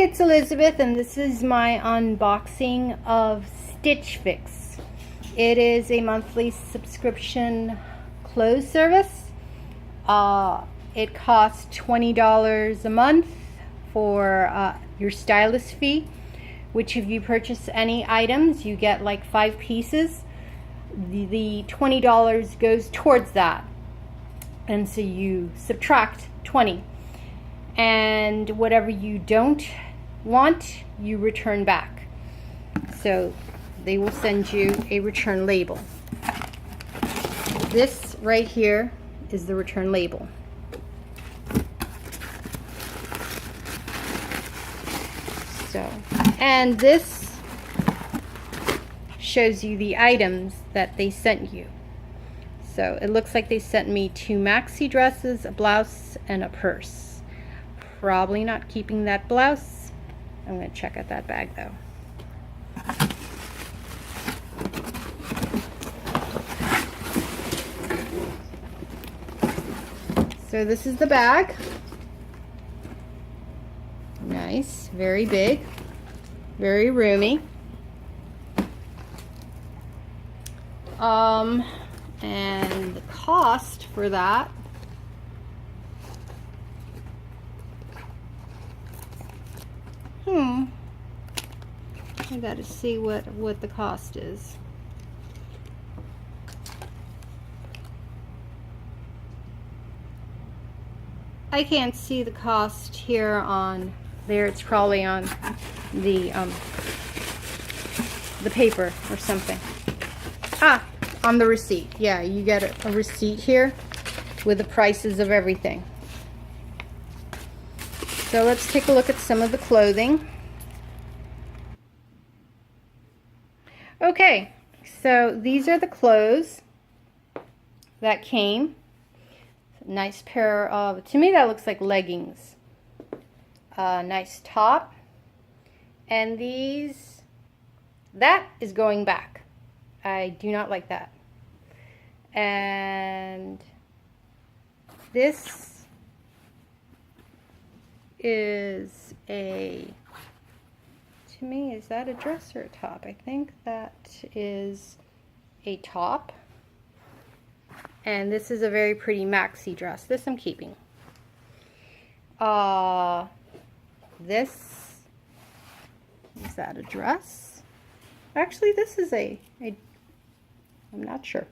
it's Elizabeth, and this is my unboxing of Stichfix. It is a monthly subscription clothes service. It costs $20 a month for your stylist fee, which if you purchase any items, you get like 5 pieces. The $20 goes towards that, and so you subtract 20, and whatever you don't want, you return back. So they will send you a return label. This right here is the return label. So, and this shows you the items that they sent you. So it looks like they sent me 2 maxi dresses, a blouse, and a purse. Probably not keeping that blouse. I'm going to check out that bag though. So this is the bag. Nice, very big, very roomy. And the cost for that I gotta see what the cost is. I can't see the cost here on there. It's probably on the paper or something. On the receipt. Yeah, you get a receipt here with the prices of everything. So let's take a look at some of the clothing. Okay, so these are the clothes that came. Nice pair of, to me that looks like leggings. Nice top. And these, that is going back. I do not like that. And this is a, to me, is that a dress or a top? I think that is a top. And this is a very pretty maxi dress. This I'm keeping. This, is that a dress? Actually, this is I'm not sure.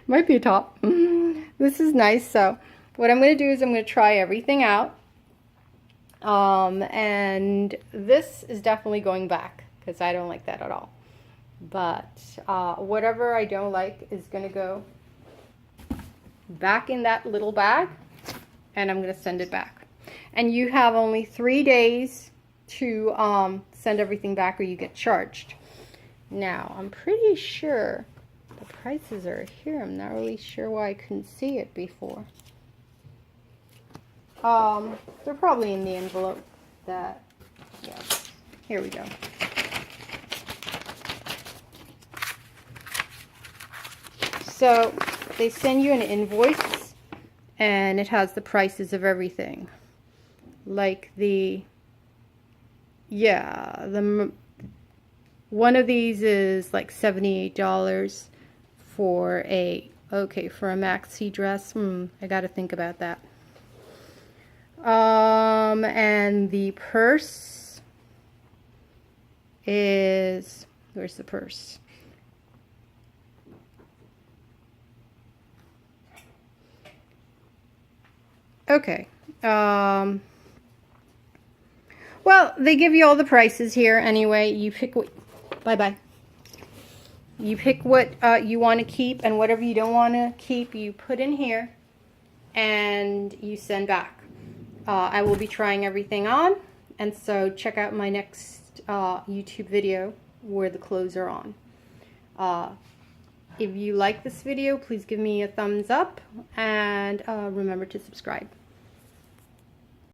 Might be a top. This is nice. So what I'm going to do is I'm going to try everything out. And this is definitely going back because I don't like that at all. But whatever I don't like is going to go back in that little bag, and I'm going to send it back. And you have only 3 days to send everything back or you get charged. Now, I'm pretty sure the prices are here. I'm not really sure why I couldn't see it before. They're probably in the envelope that, yes, here we go. So they send you an invoice and it has the prices of everything. Like one of these is like $78 for a maxi dress. I got to think about that. And the purse is, where's the purse? Okay. Well, they give you all the prices here anyway. You pick what, bye-bye. You pick what you want to keep, and whatever you don't want to keep, you put in here and you send back. I will be trying everything on, and so check out my next YouTube video where the clothes are on. If you like this video, please give me a thumbs up, and remember to subscribe.